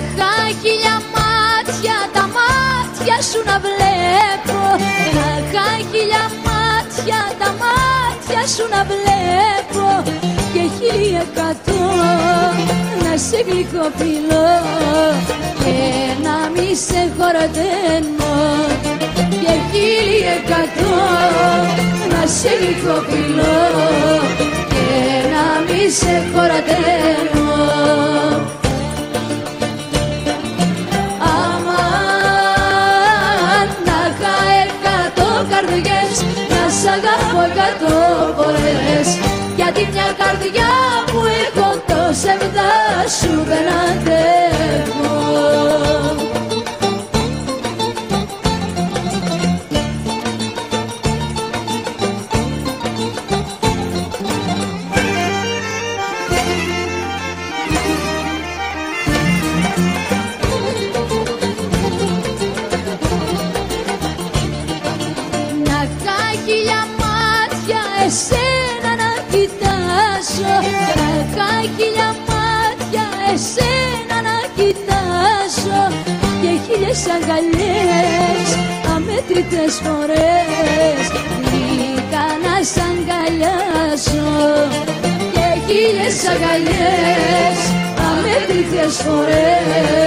είχα χίλια μάτια, τα μάτια σου να βλέπω. Να είχα χίλια μάτια, τα μάτια σου να βλέπω. Και 1100 να σε γλυκοφιλώ και να μη σε χορταίνω. Και 1100 να σε γλυκοφιλώ και να μη σε χορταίνω. Αμάν να είχα 100 καρδιές, να σ' αγαπώ 100 φορές. Γιατί μια καρδιά που έχω το ψεύδα σου δεν αντέχω. Να είχα χίλια μάτια εσένα να κοιτάσω. Να είχα χίλια μάτια εσένα να κοιτάσω. Και 1000 αγκαλιές αμέτρητες φορές γλυκά να σ' αγκαλιάσω. Και 1000 αγκαλιές αμέτρητες φορές